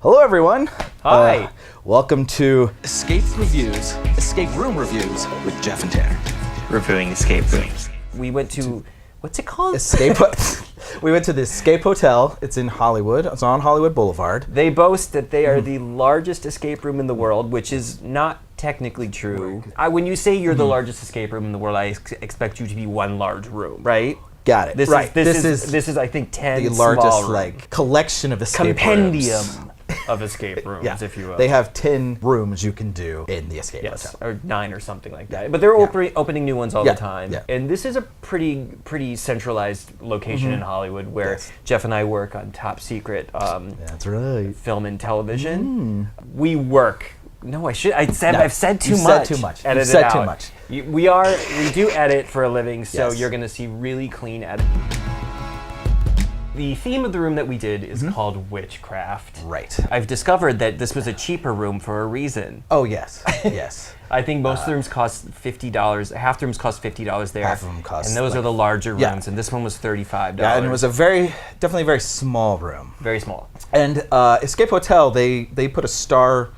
Hello, everyone. Hi. Welcome to Escape room reviews with Jeff and Tanner. Reviewing escape rooms. We went to, what's it called? Escape. We went to the Escape Hotel. It's in Hollywood. It's on Hollywood Boulevard. They boast that they are the largest escape room in the world, which is not technically true. When you say you're the largest escape room in the world, I expect you to be one large room, right? Got it. This right. This is I think 10 the small largest rooms. like collection of escape Compendium rooms. of escape rooms, if you will. They have 10 rooms you can do in the Escape Yes, Hotel. or 9 or something like that. But they're opening new ones all the time. Yeah. And this is a pretty centralized location in Hollywood where Jeff and I work on top secret That's right. film and television. We work. No, I've said too You much. said too much. Edit You said it too out. much. We do edit for a living, so Yes. you're going to see really clean edit. The theme of the room that we did is called Witchcraft. Right. I've discovered that this was a cheaper room for a reason. Oh, yes. Yes. I think most of the rooms cost $50. Half the rooms cost $50 there. Half of them cost, and those like- are the larger Yeah. rooms, and this one was $35. Yeah, and it was definitely a very small room. very small. And Escape Hotel, they put a star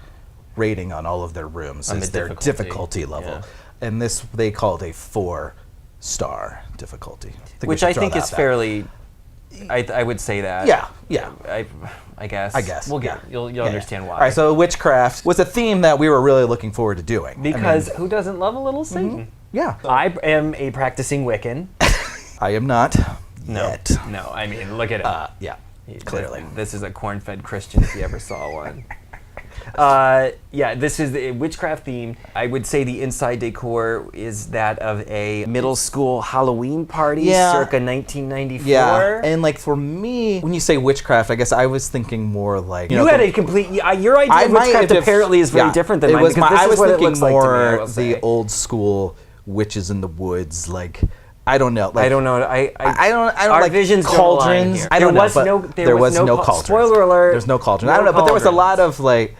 rating on all of their rooms On as the their difficulty level. yeah. And this they called a 4-star difficulty. Which I think is fairly. I would say that. Yeah, yeah. I guess. We'll get. yeah. You'll Yeah, understand yeah. why. All right, so Witchcraft was a theme that we were really looking forward to doing. Because who doesn't love a little Satan? Yeah. I am a practicing Wiccan. I am not No, yet. no. I mean, look at it. Yeah, clearly. This is a corn-fed Christian if you ever saw one. This is the Witchcraft theme. I would say the inside decor is that of a middle school Halloween party circa 1994. Yeah, and like for me, when you say Witchcraft, I guess I was thinking more like... You had a complete... your idea of Witchcraft apparently is very different than mine, because this I was is what it thinking looks like to me, I more will say. the old school witches in the woods, like... I don't know. Like, I don't know. I don't our like visions don't align cauldrons. here. I don't know. There was no cauldrons. Spoiler alert. There's no cauldron. No I don't know, but there was a lot cauldrons. of like.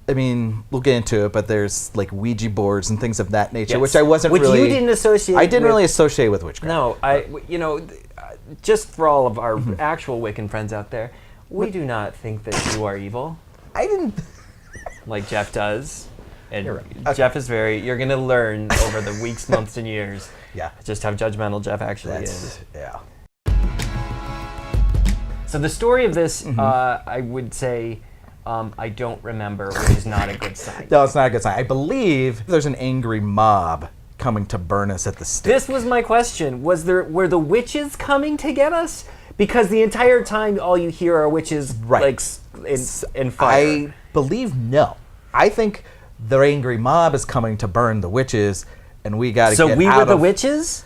I mean, we'll get into it, but there's like Ouija boards and things of that nature, Yes. which I wasn't really. Which you didn't associate. I didn't with, really associate with witchcraft. No, just for all of our actual Wiccan friends out there, we do not think that you are evil, I didn't. like Jeff does. And You're right. Okay. Jeff is you're going to learn over the weeks, months, and years Yeah. just how judgmental Jeff actually is. Yeah. So the story of this, I would say, I don't remember, which is not a good sign. No, it's not a good sign. I believe there's an angry mob coming to burn us at the stake. This was my question. Were the witches coming to get us? Because the entire time, all you hear are witches like in fire. I believe no. I think the angry mob is coming to burn the witches, and we got to So get we out were the of- witches?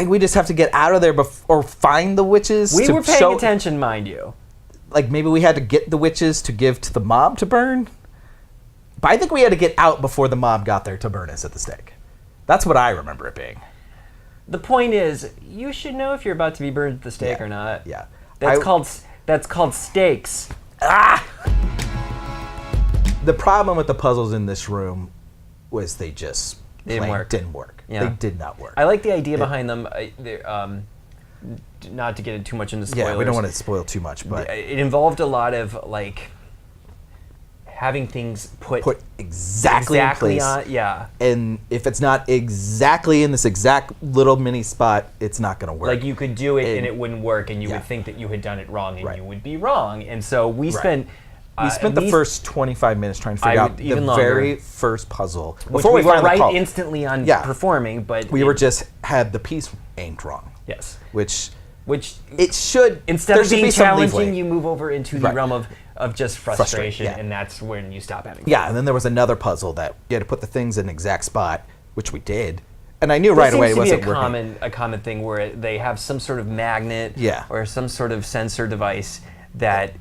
we just have to get out of there or find the witches. We to were paying show, attention, mind you. Like maybe we had to get the witches to give to the mob to burn. But I think we had to get out before the mob got there to burn us at the stake. That's what I remember it being. The point is, you should know if you're about to be burned at the stake or not. Yeah. That's called stakes. The problem with the puzzles in this room was they just Didn't didn't work. work. Yeah. They did not work. I like the idea behind them. Not to get too much into spoilers. Yeah, we don't want to spoil too much, but It involved a lot of like having things put exactly in place. on. Yeah. And if it's not exactly in this exact little mini spot, it's not going to work. Like you could do it and it wouldn't work, and you would think that you had done it wrong, and you would be wrong. And so we spent. We spent the first 25 minutes trying to figure out the even longer. very first puzzle. Which Before we were finally right called. instantly on Yeah. performing, but We were just had the piece aimed wrong. yes. Which It should instead there of should being be some challenging, leeway. you move over into the Right. realm of just frustration, yeah. and that's when you stop having. Yeah, and then there was another puzzle that you had to put the things in exact spot, which we did. And I knew There right away it seems to wasn't be working. a common thing where they have some sort of magnet Yeah. or some sort of sensor device that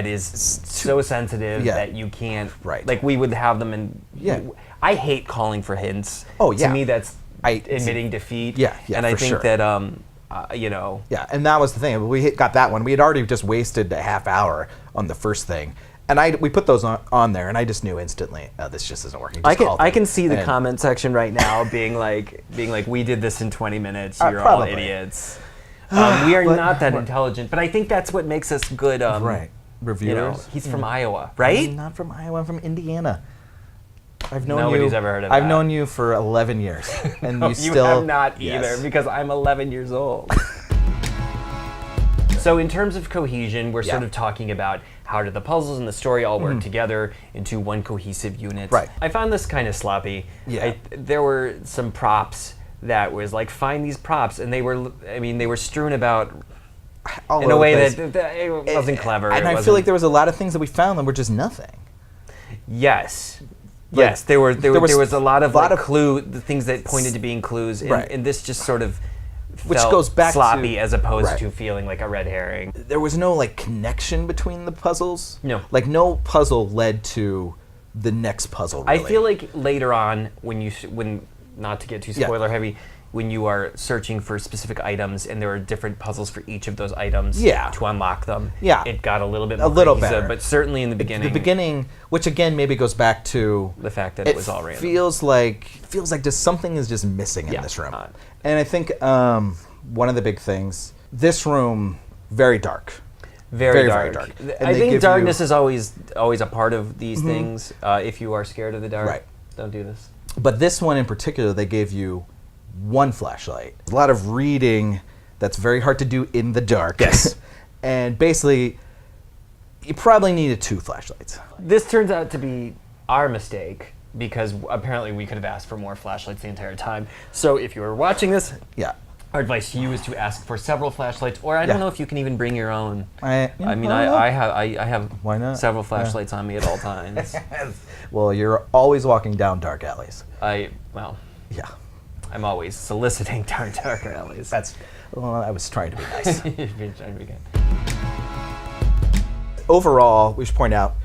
is so sensitive Yeah. that you can't. Right. Like we would have them in. Yeah. I hate calling for hints. Oh, yeah. To me, that's I- admitting defeat. Yeah, And I for think sure. that Yeah, and that was the thing. We got that one. We had already just wasted a half hour on the first thing. And we put those on there, and I just knew instantly, this just isn't working. Just call I them. can see the And- comment section right now being like, we did this in 20 minutes. You're all probably. idiots. We are But- not that intelligent, but I think that's what makes us good. Right. reviewers. He's from Iowa, right? I'm not from Iowa. I'm from Indiana. I've known Nobody's you. ever heard of I've that. known you for 11 years, and you You still have not either, Yes. because I'm 11 years old. So in terms of cohesion, we're sort of talking about how do the puzzles and the story all work together into one cohesive unit. Right. I found this kind of sloppy. Yeah. There were some props that was like, find these props, and they were strewn about All in a over way the place. that it wasn't clever. And It I wasn't- feel like there was a lot of things that we found that were just nothing. Yes. Like, Yes, there was a lot of the things that pointed to being clues, and, Right. and this just sort of Which felt goes back sloppy to- as opposed Right. to feeling like a red herring. There was no like connection between the puzzles. No. Like no puzzle led to the next puzzle. I Really. feel like later on, when not to get too Yeah. spoiler heavy, when you are searching for specific items and there are different puzzles for each of those items Yeah. to unlock them, Yeah. it got a little bit A more little cohesive, better. but certainly in the beginning, the beginning, which again maybe goes back to the fact that it was all random. feels like just something is just missing in Yeah. this room. And I think one of the big things, this room, very dark. Very very dark. dark. And I they think give darkness you- is always a part of these things. If you are scared of the dark, Right. don't do this. But this one in particular, they gave you one flashlight. A lot of reading that's very hard to do in the dark. Yes. And basically, you probably needed 2 flashlights. This turns out to be our mistake, because apparently we could have asked for more flashlights the entire time. So if you were watching this, Yeah. our advice to you is to ask for several flashlights, or I don't Yeah. know if you can even bring your own. I I have Why not? several Yeah. flashlights on me at all times. Well, you're always walking down dark alleys. Yeah. I'm always soliciting dark alleys. Well, I was trying to be nice. You're trying to be good. Overall, we should point out,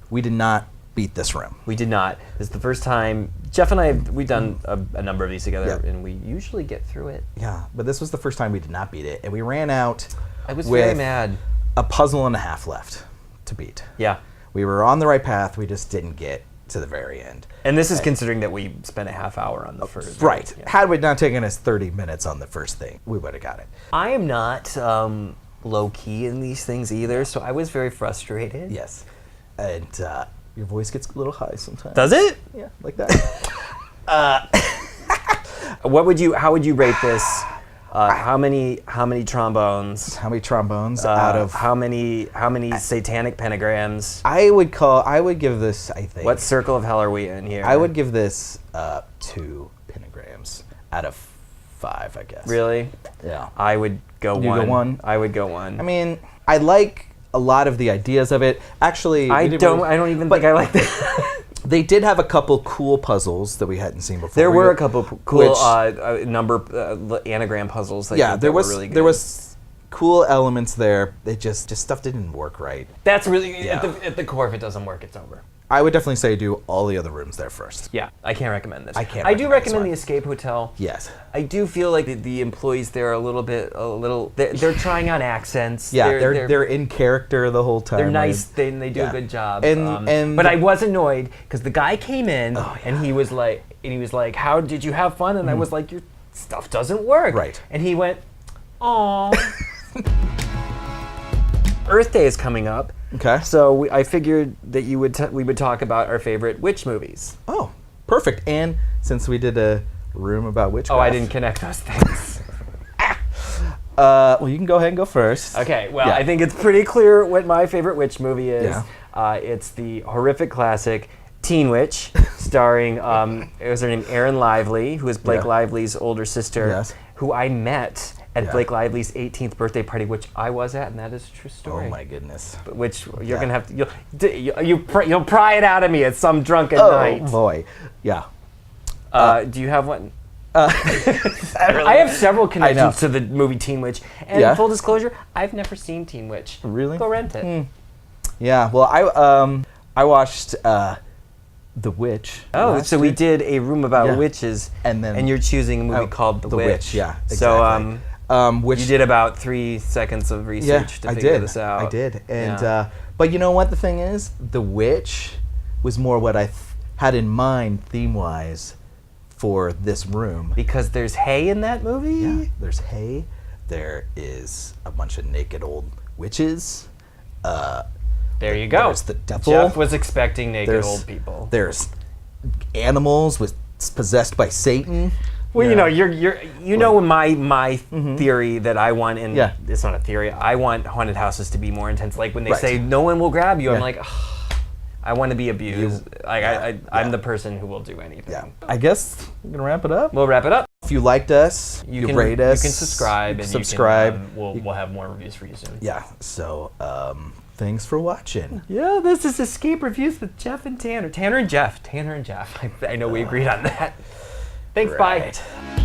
we did not beat this room. We did not. This is the first time. Jeff and I, we've done a number of these together, Yeah. and we usually get through it. Yeah, but this was the first time we did not beat it, and we ran out. I was with very mad. A puzzle and a half left to beat. Yeah. We were on the right path. We just didn't get to the very end. And this is considering that we spent a half hour on the first. Right. Yeah. Had we not taken us 30 minutes on the first thing, we would have got it. I am not low key in these things either, so I was very frustrated. Yes. And your voice gets a little high sometimes. Does it? Yeah, like that. How would you rate this? How many trombones? How many trombones out of? how many satanic pentagrams? I would give this, I think. What circle of hell are we in here? I would give this 2 pentagrams out of 5, I guess. Really? Yeah. I would go You one. go 1? I would go 1. I mean, I like a lot of the ideas of it. Actually, I don't even think I like that. They did have a couple cool puzzles that we hadn't seen before. There were a couple cool Which- anagram puzzles. That Yeah, there was really good. there was cool elements there. They just stuff didn't work right. That's really Yeah. at the core. If it doesn't work, it's over. I would definitely say do all the other rooms there first. Yeah, I can't recommend this. I can't I do recommend this recommend one. the Escape Hotel. Yes. I do feel like the employees there are a little. They're trying on accents. Yeah, they're in character the whole time. They're nice. right? They do Yeah. a good job. And but I was annoyed because the guy came in Oh, and he was like, "How did you have fun?" And I was like, "Your stuff doesn't work." Mm-hmm. Right. And he went, "Aw." Earth Day is coming up. Okay. So I figured that we would talk about our favorite witch movies. Oh, perfect. And since we did a room about witchcraft. Oh, I didn't connect those things. Well, you can go ahead and go first. Okay, well, Yeah. I think it's pretty clear what my favorite witch movie is. Yeah. It's the horrific classic Teen Witch, starring, was her name Erin Lively, who is Blake Yeah. Lively's older sister, Yes. who I met at Yeah. Blake Lively's 18th birthday party, which I was at, and that is a true story. Oh my goodness. Which you're Yeah. gonna have to you'll pry it out of me at some drunken Oh night. boy. Yeah. Do you have one? I have several connections to the movie Teen Witch, and Yeah. full disclosure, I've never seen Teen Witch. Really? Go rent it. Yeah. Well, I watched The Witch. Oh, last so we year. did a room about Yeah. witches, And then- you're choosing a movie called The Witch. Yeah. Exactly. So which you did about 3 seconds of research to I figure did. this out. I did. And Yeah. but you know what the thing is? The Witch was more what I had in mind theme-wise for this room. Because there's hay in that movie. Yeah. There's hay. There is a bunch of naked old witches. There you go. There's the devil. Jeff was expecting naked There's- old people. There's animals possessed by Satan. Well, you know my theory that I want, and Yeah. it's not a theory. I want haunted houses to be more intense. Like when they Right. say no one will grab you, I'm Yeah. like, ugh, I want to be abused. I'm the person who will do anything. Yeah. I guess we're gonna wrap it up. We'll wrap it up. If you liked us, you rate us. You can subscribe, and subscribe. we'll have more reviews for you soon. Yeah. So, thanks for watching. Yeah, this is Escape Reviews with Jeff and Tanner. Tanner and Jeff. I know we agreed on that. Thanks, bye. Right.